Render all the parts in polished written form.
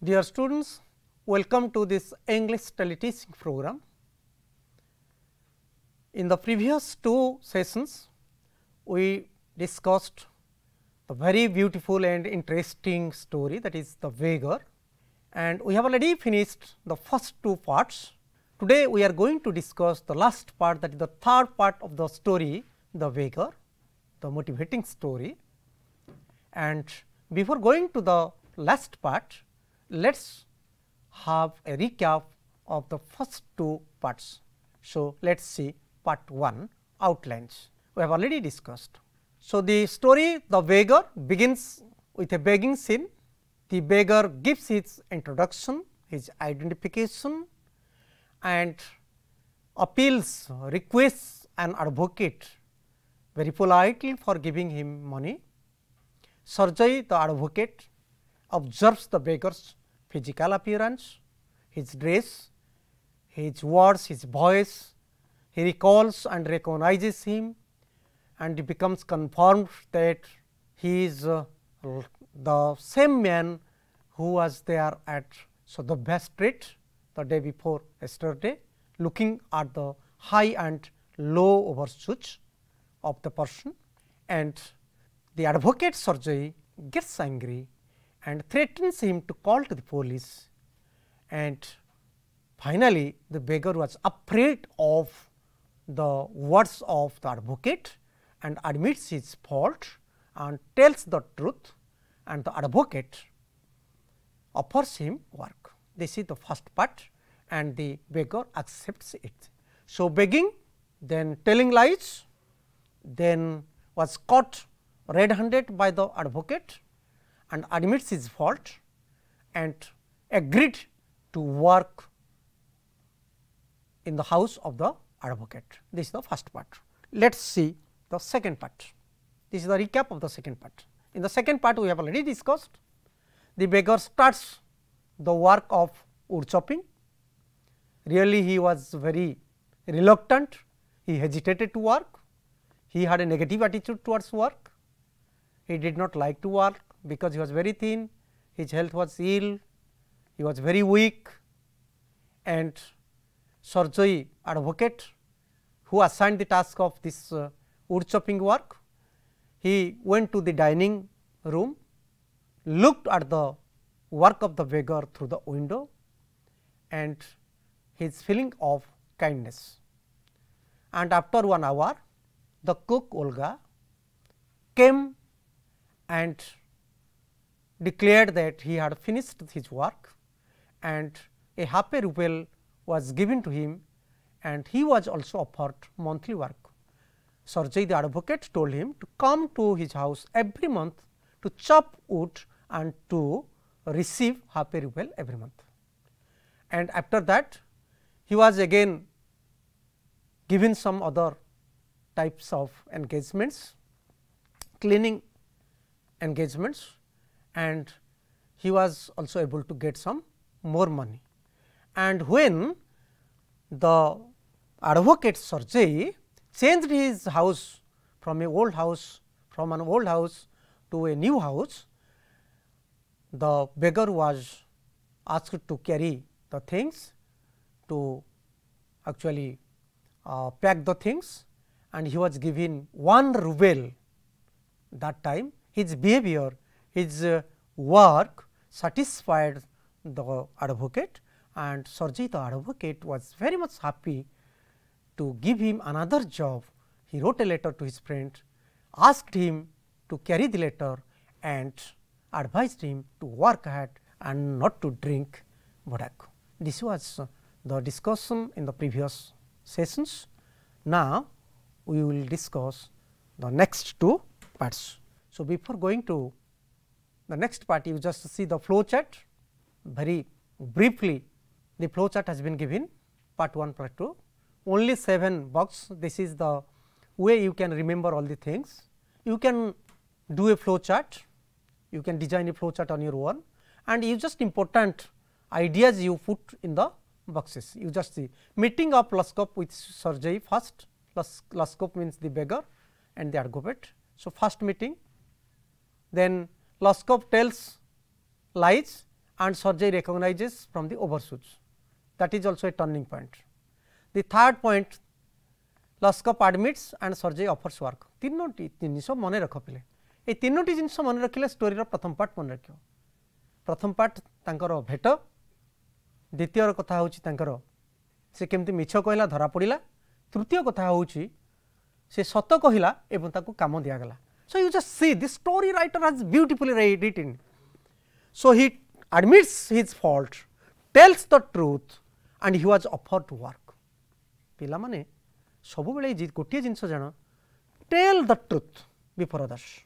Dear students, welcome to this English teleteaching program. In the previous two sessions, we discussed the very beautiful and interesting story, that is the beggar, and we have already finished the first two parts. Today, we are going to discuss the last part, that is the third part of the story, the beggar, the motivating story. And before going to the last part, let us have a recap of the first two parts. So, let us see part 1 outlines we have already discussed. So, the story the beggar begins with a begging scene. The beggar gives his introduction, his identification, and appeals, requests an advocate very politely for giving him money. Sergei, the advocate, observes the beggar's physical appearance, his dress, his words, his voice. He recalls and recognizes him, and he becomes confirmed that he is the same man who was there at Sodobya Street the day before yesterday, looking at the high and low overshoes of the person. And the advocate Sergei gets angry and threatens him to call to the police, and finally, the beggar was afraid of the words of the advocate and admits his fault and tells the truth, and the advocate offers him work. This is the first part, and the beggar accepts it. So, begging, then telling lies, then was caught red handed by the advocate and admits his fault and agreed to work in the house of the advocate. This is the first part. Let us see the second part. This is the recap of the second part. In the second part, we have already discussed the beggar starts the work of wood chopping. Really, he was very reluctant, he hesitated to work, he had a negative attitude towards work, he did not like to work because he was very thin, his health was ill, he was very weak, and Sergei, advocate, who assigned the task of this wood chopping work, he went to the dining room, looked at the work of the beggar through the window, and his feeling of kindness. And after 1 hour, the cook Olga came and declared that he had finished his work, and a half a ruble was given to him, and he was also offered monthly work. Sergei, the advocate, told him to come to his house every month to chop wood and to receive half a ruble every month. And after that, he was again given some other types of engagements, cleaning engagements, and he was also able to get some more money. And when the advocate Sergei changed his house from an old house to a new house, the beggar was asked to carry the things, to actually pack the things, and he was given 1 ruble that time. His behavior, his work satisfied the advocate, and Sergei, the advocate, was very much happy to give him another job. He wrote a letter to his friend, asked him to carry the letter, and advised him to work hard and not to drink vodka. This was the discussion in the previous sessions. Now, we will discuss the next two parts. So, before going to the next part, you just see the flow chart very briefly. The flow chart has been given, part 1, part 2, only 7 box. This is the way you can remember all the things. You can do a flow chart, you can design a flow chart on your own, and you just important ideas you put in the boxes. You just see meeting of Luskov with Sergei first. Luskov means the beggar and the advocate. So, first meeting, then Luskov tells lies and Sergei recognizes from the overshoots. That is also a turning point. The third point, Luskov admits and Sergei offers work. तीनोटी जिनिष मन रख पिले ए तीनोटी जिनिष मन रखिले story रो प्रथम part मन रखियो. प्रथम part तांकर भेट, द्वितीय कथा होची तांकर से केमती मिछ कहला धरा पड़िला, तृतीय कथा होची से सत कहला एवं ताको काम दिया गला. So you just see this story writer has beautifully written. So he admits his fault, tells the truth and he was offered to work. पिला माने सबु बेले गोटे जिनिष जान, tell the truth before others,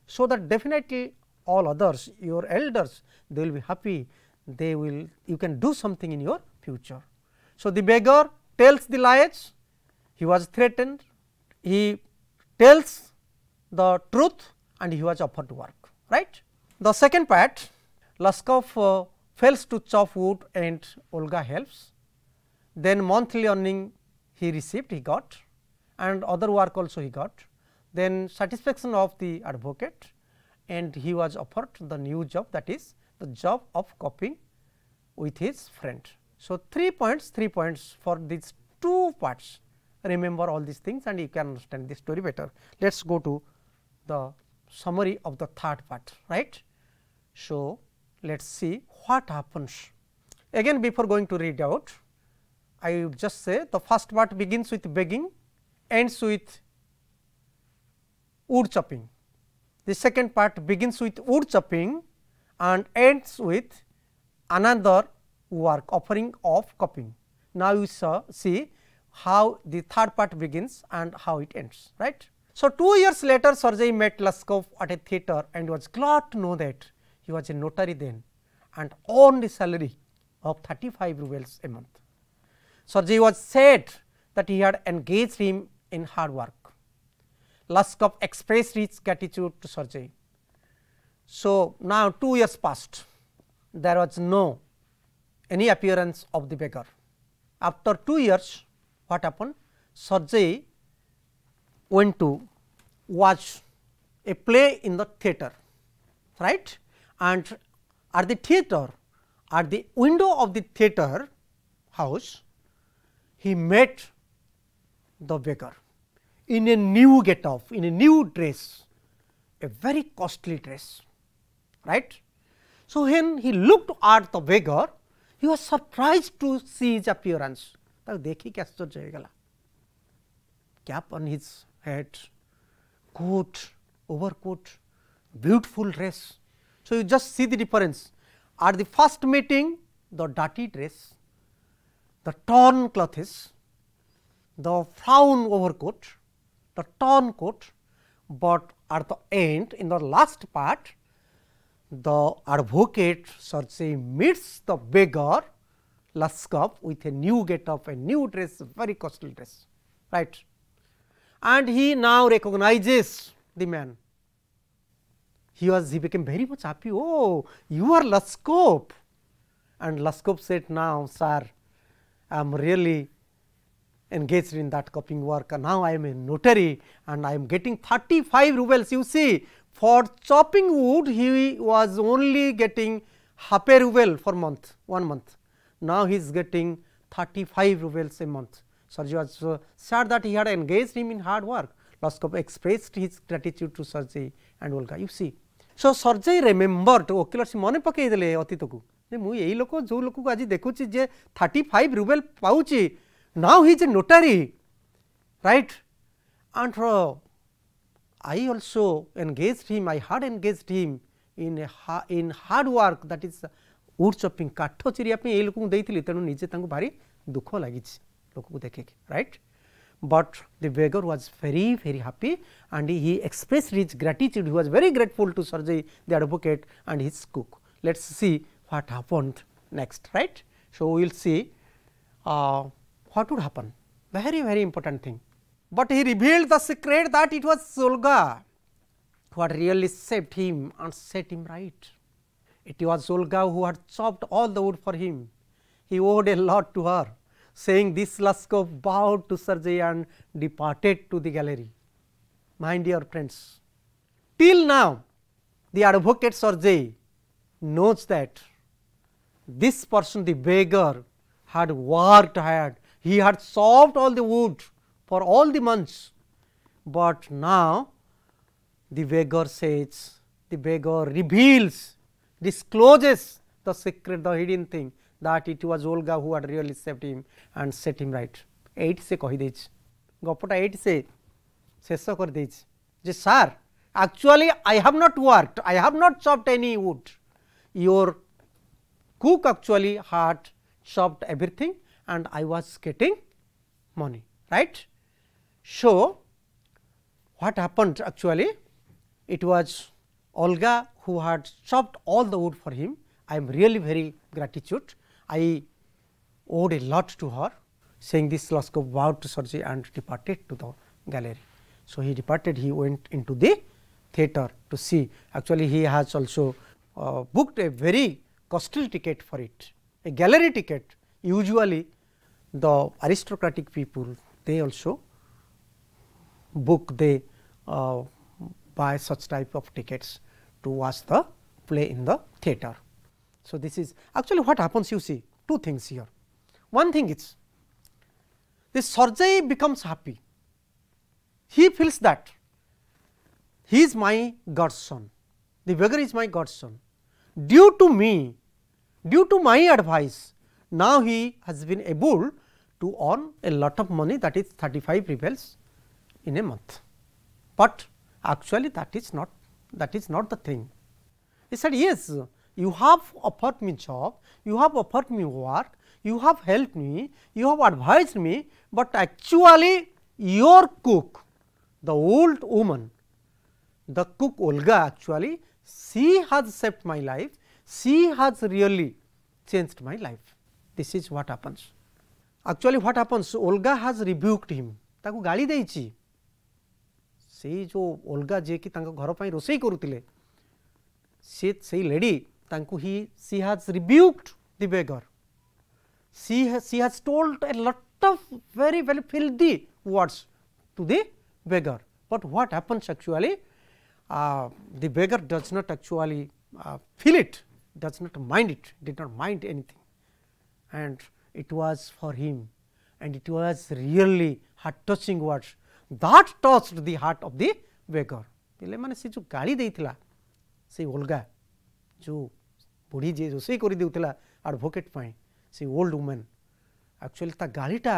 so that definitely all others, your elders, they will be happy, they will, you can do something in your future. So the beggar tells the lies, he was threatened, he tells the truth and he was offered to work, right. The second part, Luskov fails to chop wood and Olga helps, then monthly earning he received, he got, and other work also he got, then satisfaction of the advocate and he was offered the new job, that is the job of copying with his friend. So, 3 points for these 2 parts. Remember all these things and you can understand the story better. Let us go to the summary of the third part, right. So, let us see what happens. Again, before going to read out, I would just say the first part begins with begging, ends with wood chopping. The second part begins with wood chopping and ends with another work, offering of copying. Now, you see how the third part begins and how it ends, right. So, 2 years later Sergei met Luskov at a theatre and was glad to know that he was a notary then and earned a salary of 35 rubles a month. Sergei was sad that he had engaged him in hard work. Luskov expressed his gratitude to Sergei. So, now 2 years passed, there was no any appearance of the beggar. After 2 years, what happened? Sergei went to watch a play in the theatre, right, and at the theatre, at the window of the theatre house, he met the beggar in a new get-up, in a new dress, a very costly dress, right. So, when he looked at the beggar, he was surprised to see his appearance. देखी के आश्चर्य हो गला, cap on his head, coat, overcoat, beautiful dress. So, you just see the difference. At the first meeting, the dirty dress, the torn clothes, the brown overcoat, the torn coat, but at the end, in the last part, the advocate Sergei meets the beggar Luskov with a new get-up, a new dress, very costly dress, right. And he now recognizes the man. He became very much happy. Oh, you are Luskov. And Luskov said, now sir, I am really engaged in that copying work, and now I am a notary and I am getting 35 rubles. You see, for chopping wood he was only getting half a ruble for month, 1 month. Now he is getting 35 rubles a month. Sergei was sad that he had engaged him in hard work. Luskov expressed his gratitude to Sergei and Olga. You see, so Sergei remembered, ओकिल से मन पकई देले अतीत को, मु यही लोक जो लोक को आज देखुची जे 35 rouble पाउची, now he is a notary, right. And I also engaged him, I had engaged him in hard work, that is wood chopping, काठ चिरिया पे ये लोक को देइथिली, तेनु निजे तांको भारी दुख लागिछि लोक को देखे, right. But the beggar was very happy and he expressed his gratitude. He was very grateful to Sergei the advocate and his cook. Let us see what happened next, right. So, we will see what would happen, very important thing. But he revealed the secret that it was Olga who had really saved him and set him right. It was Olga who had chopped all the wood for him. He owed a lot to her. Saying this, Luskov bowed to Sergei and departed to the gallery. My dear friends, till now the advocate Sergei knows that this person, the beggar, had worked hard, he had chopped all the wood for all the months, but now the beggar says, the beggar reveals, discloses the secret, the hidden thing, that it was Olga who had really saved him and set him right. 8 se kahi deichi, gopota 8 se shesho kar deichi je sir, actually I have not worked, I have not chopped any wood, your cook actually had chopped everything and I was getting money, right. So, what happened actually, it was Olga who had chopped all the wood for him. I am really very gratitude, I owed a lot to her. Saying this, Laskov bowed to Sergei and departed to the gallery. So, he departed, he went into the theatre to see. Actually, he has also booked a very costly ticket for it, a gallery ticket. Usually, the aristocratic people, they also book, they buy such type of tickets to watch the play in the theatre. So, this is actually what happens, you see 2 things here. One thing is, this Sergei becomes happy, he feels that he is my godson, the beggar is my godson, due to me, due to my advice, now he has been able to earn a lot of money, that is 35 rubles in a month, but actually that is not the thing. He said, yes, you have offered me job, you have offered me work, you have helped me, you have advised me, but actually your cook, the old woman, the cook Olga, actually she has saved my life, she has really changed my life. This is what happens. Actually what happens, Olga has rebuked him, ताकू गाली देइछि, से जो Olga जे कि तांको घर पई रोसई करूतिले, से lady तांको she has rebuked the beggar, she has told a lot of very filthy words to the beggar. But what happens actually, the beggar does not actually feel it, does not mind it, did not mind anything, and it was for him, and it was really heart touching words that touched the heart of the beggar. पहले माने से जो गाली देइथिला से Olga जो बुढ़ी जे रोसई करि देउथिला advocate पई, से ओल्ड वुमन, एक्चुअली ता गालीटा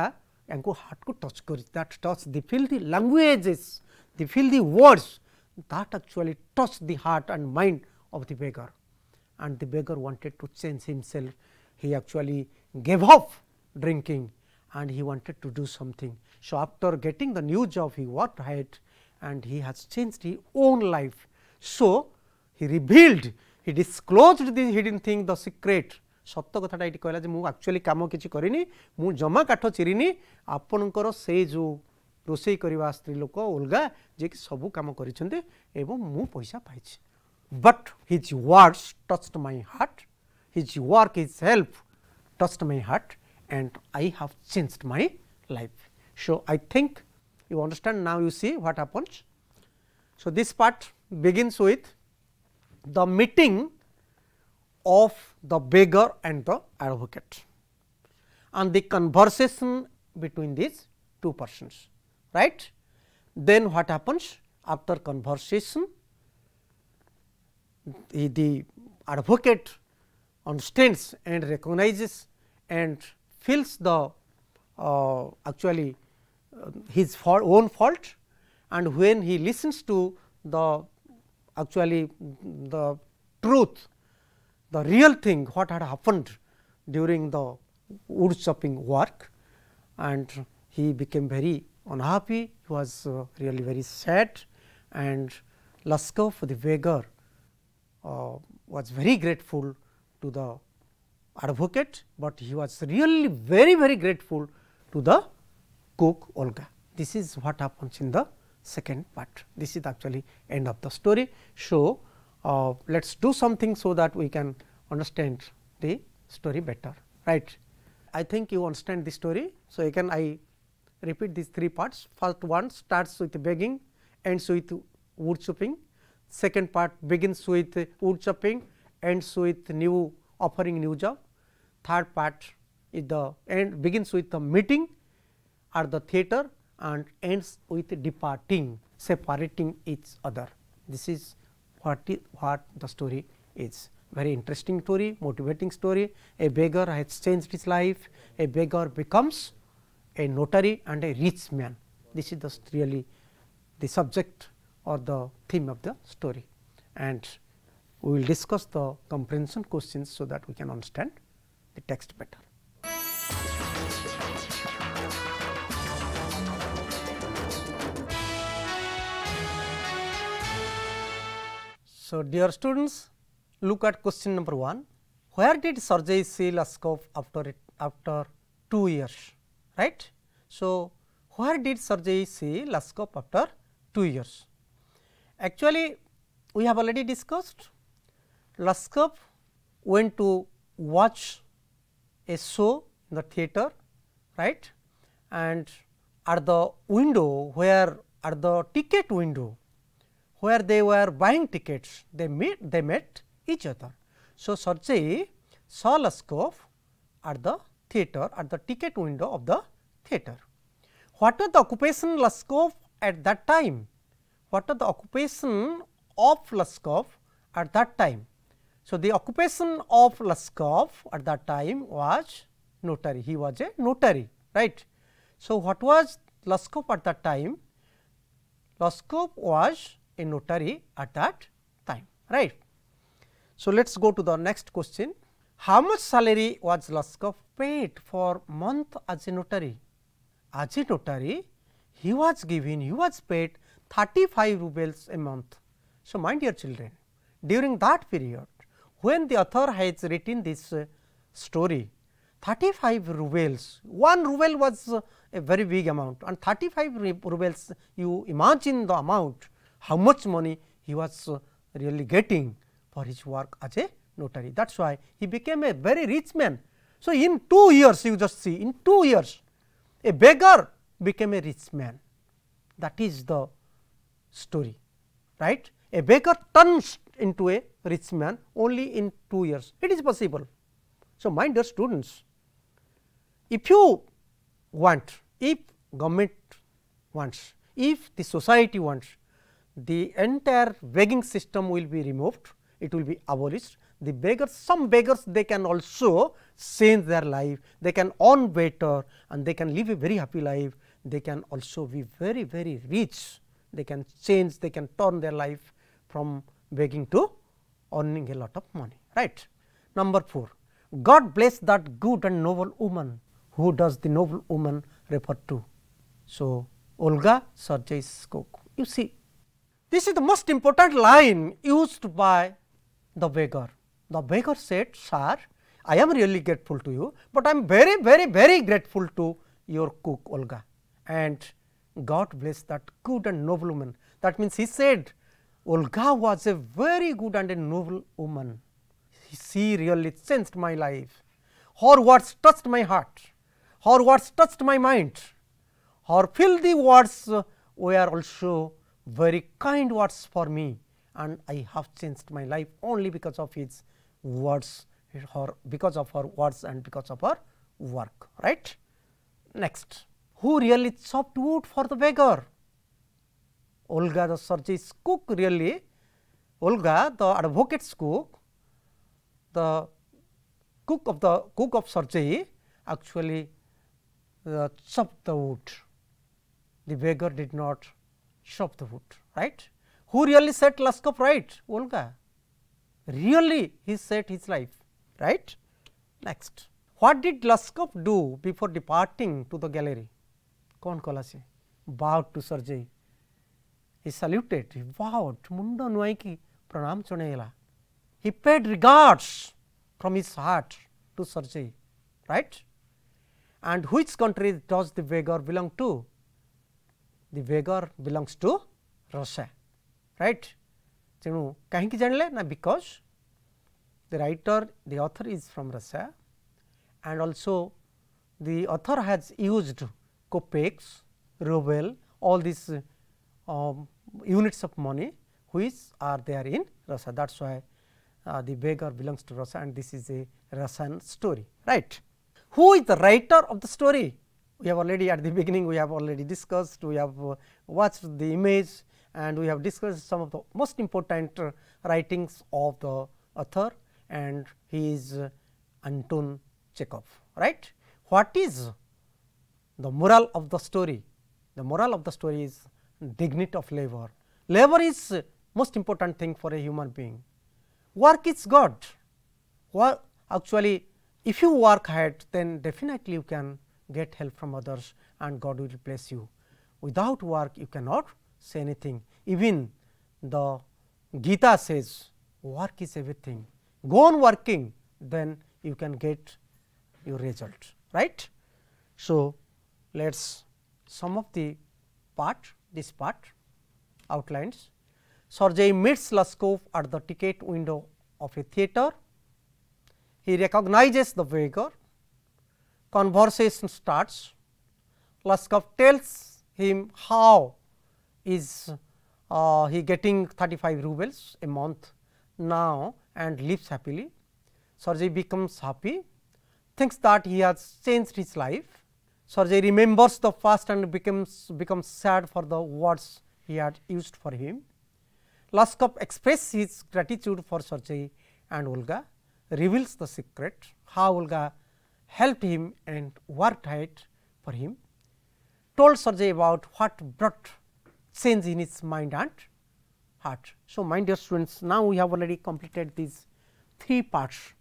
यांको हार्ट को टच करी, that touch the filthy languages, the filthy words that actually touched the heart and mind of the beggar, and the beggar wanted to change himself. He actually gave up drinking and he wanted to do something. So, after getting the new job, he worked hard and he has changed his own life. So, he revealed, he disclosed the hidden thing, the secret. सत्य कथाटा ये कहला जे मु actually काम किछि करिनी, मु जमा काठ चिरिनी, आपनकर से जो रोसई करवा स्त्री लोक ओल्गा जे कि सबु काम करिसंते एवं मु पैसा पाइछि. But his words touched my heart, his work, his help touched my heart, and I have changed my life. So, I think you understand now, you see what happens. So, this part begins with the meeting of the beggar and the advocate and the conversation between these 2 persons, right. Then what happens after conversation, the advocate understands and recognizes and feels the actually his own fault, and when he listens to the actually the truth, the real thing what had happened during the wood chopping work, and he became very unhappy, he was really very sad, and Laskov the beggar was very grateful to the advocate, but he was really very grateful to the cook Olga. This is what happens in the second part. This is actually end of the story. So, let us do something so that we can understand the story better, right. I think you understand the story. So, again I repeat these 3 parts. First one starts with begging, ends with wood chopping. Second part begins with wood chopping, ends with offering new job. third part is the end, begins with the meeting at the theatre and ends with departing, separating each other. This is what the story is. Very interesting story, motivating story. A beggar has changed his life, a beggar becomes a notary and a rich man. This is really the subject or the theme of the story, and we will discuss the comprehension questions, so that we can understand the text better. So, dear students, look at question number 1. Where did Sergei see Lushkov after 2 years? Right. So, where did Sergei see Lushkov after 2 years? Actually, we have already discussed. Lushkov went to watch a show in the theatre, right, and at the window where at the ticket window where they were buying tickets, they met each other. So, Sergei saw Lushkov at the theatre, at the ticket window of the theatre. What was the occupation Lushkov at that time? What was the occupation of Lushkov at that time? So, the occupation of Lushkov at that time was notary. He was a notary, right. So, what was Lushkov at that time? Lushkov was a notary at that time, right. So, let us go to the next question. How much salary was Lushkov paid for month as a notary? As a notary, he was paid 35 rubles a month. So, my dear children, during that period when the author has written this story, 35 rubles, 1 ruble was a very big amount, and 35 rubles, you imagine the amount, how much money he was really getting for his work as a notary. That is why he became a very rich man. So, in 2 years, you just see, in 2 years a beggar became a rich man. That is the story, right. A beggar turns into a rich man only in 2 years. It is possible. So, my dear students, if you want, if government wants, if the society wants, the entire begging system will be removed, it will be abolished. The beggars, some beggars, they can also change their life, they can earn better and they can live a very happy life, they can also be very, very rich, they can change, they can turn their life from begging to earning a lot of money, right. Number 4, God bless that good and noble woman. Who does the noble woman refer to? So, Olga Sergey's-cook. You see, this is the most important line used by the beggar. The beggar said, sir, I am really grateful to you, but I am very, very, very grateful to your cook Olga, and God bless that good and noble woman. That means, he said Olga was a very good and a noble woman. She really changed my life. Her words touched my heart. Her words touched my mind. Her filthy words were also very kind words for me, and I have changed my life only because of his words, because of her words and because of her work, right. Next, who really chopped wood for the beggar? Olga the Sergey's cook, really. Olga the advocate's cook, the cook of Sergey actually chopped the wood. The beggar did not chop the wood, right. Who really set Lushkov right? Olga. Really he set his life, right. Next, what did Lushkov do before departing to the gallery? Kaun kala se? Bowed to Sergey. He saluted, he bowed, munda nuaiki pranam chonela. He paid regards from his heart to Sergey, right. And which country does the beggar belong to? The beggar belongs to Russia, right. So, kahinki janile na, because the author is from Russia, and also the author has used kopecks, ruble, all these units of money which are there in Russia. That is why the beggar belongs to Russia, and this is a Russian story, right. Who is the writer of the story? We have already at the beginning we have already discussed, we have watched the image, and we have discussed some of the most important writings of the author, and he is Anton Chekhov, right. What is the moral of the story? The moral of the story is dignity of labor. Labor is most important thing for a human being. Work is God. Actually, if you work hard, then definitely you can get help from others and God will bless you. Without work, you cannot say anything. Even the Gita says, work is everything. Go on working, then you can get your result, right. So, let us sum up the part, this part outlines. Sergei meets Lushkov at the ticket window of a theatre. He recognizes the beggar. Conversation starts. Lushkov tells him how is he getting 35 rubles a month now and lives happily. Sergei becomes happy, thinks that he has changed his life. Sergei remembers the past and becomes sad for the words he had used for him. Lushkov expresses his gratitude for Sergei, and Olga reveals the secret how Olga helped him and worked hard for him, told Sergei about what brought change in his mind and heart. So, my dear students, now we have already completed these 3 parts.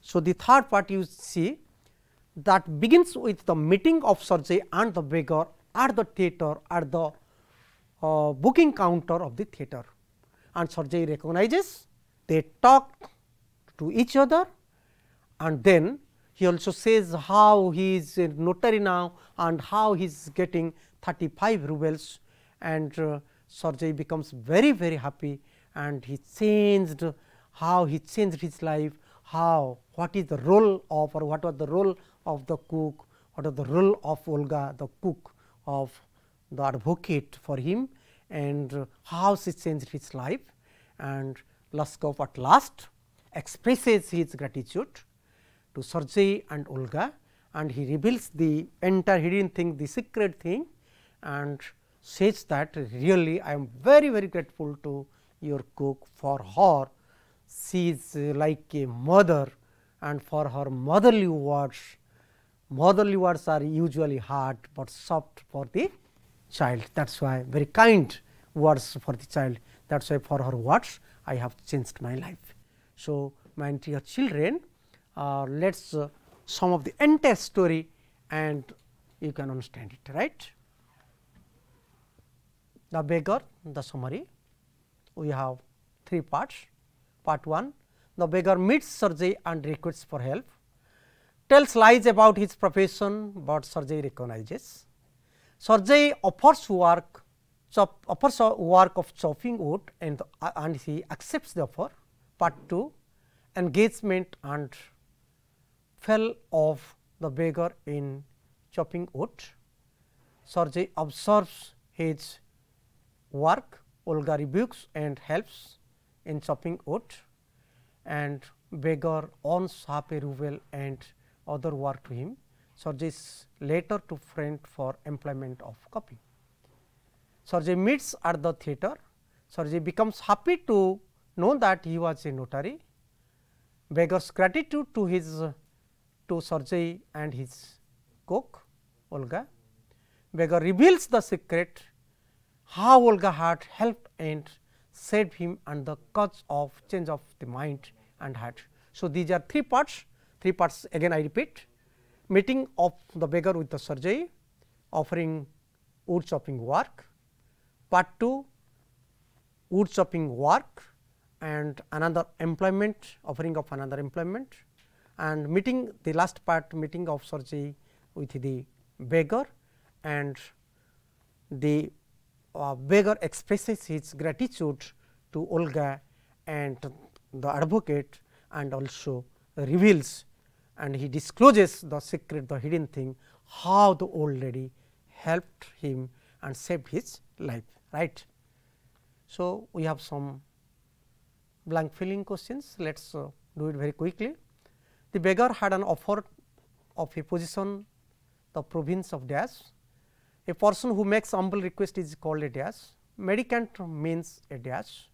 So, the third part you see that begins with the meeting of Sergei and the beggar at the theatre, at the booking counter of the theatre, and Sergei recognizes, they talk to each other, and then he also says how he is a notary now and how he is getting 35 rubles, and Sergei becomes very happy, and he changed how he changed his life, how what is the role of or what was the role of the cook, what was the role of Olga the cook, of the advocate for him, and how she changed his life. And Lushkov at last expresses his gratitude to Sergei and Olga, and he reveals the entire hidden thing, the secret thing, and says that really I am very grateful to your cook. For her, she is like a mother, and for her motherly words are usually hard, but soft for the child. That is why very kind words for the child. That is why for her words I have changed my life. So, my dear children, let us sum up the entire story and you can understand it, right. The beggar, the summary, we have 3 parts. Part 1, the beggar meets Sergei and requests for help, tells lies about his profession, but Sergei recognizes. Sergei offers work of chopping wood, and he accepts the offer. Part 2, engagement and fall of the beggar in chopping wood. Sergei observes his work, Olga rebukes and helps in chopping wood, and beggar earns half a ruble and other work to him. Sergei's letter to friend for employment of copy. Sergei meets at the theatre. Sergei becomes happy to know that he was a notary. Beggar's gratitude to Sergei and his cook Olga. Beggar reveals the secret how Olga had helped and saved him and the cause of change of the mind and heart. So, these are 3 parts. 3 parts again I repeat: meeting of the beggar with the Sergei, offering wood chopping work. Part 2, wood chopping work and another employment, offering of another employment, and meeting, the last part, meeting of Sergei with the beggar, and the beggar expresses his gratitude to Olga and the advocate, and also reveals and he discloses the secret, the hidden thing, how the old lady helped him and saved his life, right. So, we have some blank filling questions. Let us do it very quickly. The beggar had an offer of a position the province of dash. A person who makes humble request is called a dash. Mendicant means a dash.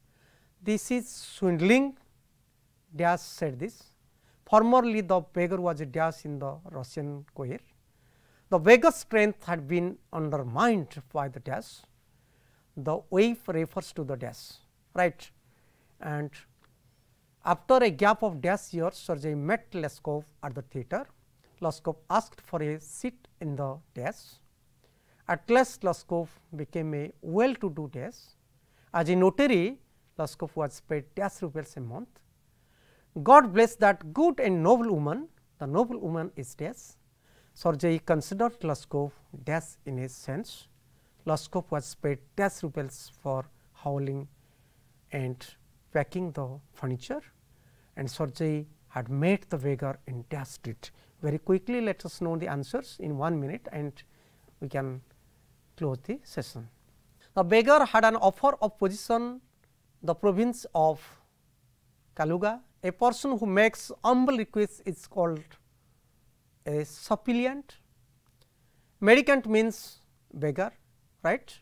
This is swindling, dash said this. Formerly the beggar was a dash in the Russian choir. The beggar's strength had been undermined by the dash. The waif refers to the dash, right. And after a gap of dash years, Sergei met Leskov at the theatre. Leskov asked for a seat in the dash. At last, Leskov became a well-to-do dash. As a notary, Leskov was paid dash rupees a month. God bless that good and noble woman. The noble woman is dash. Sergei considered Leskov dash in a sense. Leskov was paid dash rupees for howling and packing the furniture, and Sergei had met the beggar in dash street. Very quickly, let us know the answers in 1 minute, and we can close the session. The beggar had an offer of position the province of Kaluga. A person who makes humble requests is called a suppliant. Mendicant means beggar, right.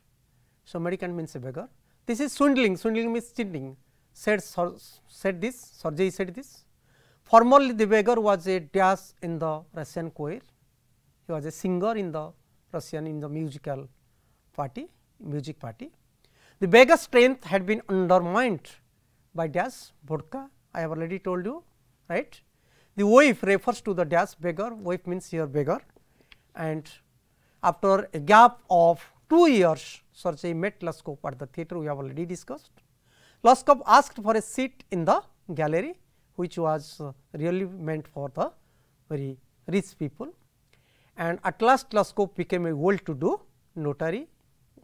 So, mendicant means a beggar. This is swindling, swindling means cheating. Said this, Sergei said this. Formerly the beggar was a dash in the Russian choir. He was a singer in the Russian in the musical party, music party. The beggar's strength had been undermined by dash vodka. I have already told you, right. The waif refers to the dash beggar, waif means here beggar, and after a gap of 2 years, Sergei met Leskov at the theatre, we have already discussed. Leskov asked for a seat in the gallery, which was really meant for the very rich people, and at last Leskov became a well-to-do notary,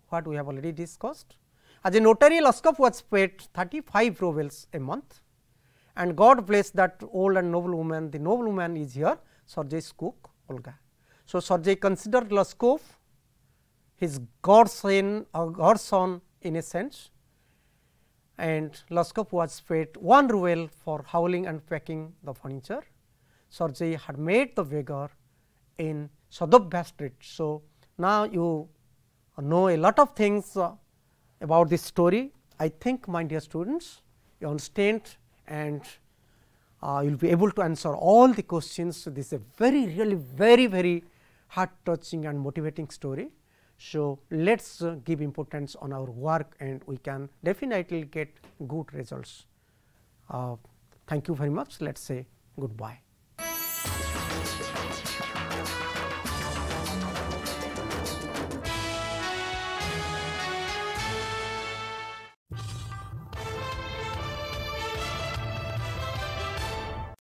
what we have already discussed. As a notary, Leskov was paid 35 rubles a month, and God bless that old and noble woman. The noble woman is here, Sergei's cook, Olga. So, Sergei considered Leskov his godson in a sense, and Leskov was paid 1 ruble for howling and packing the furniture. Sergei had met the beggar in Sadovya street. So, now you know a lot of things about this story. I think, my dear students, you understand, and you will be able to answer all the questions. So, this is a really very heart touching and motivating story. So, let us give importance on our work, and we can definitely get good results. Thank you very much. Let us say goodbye.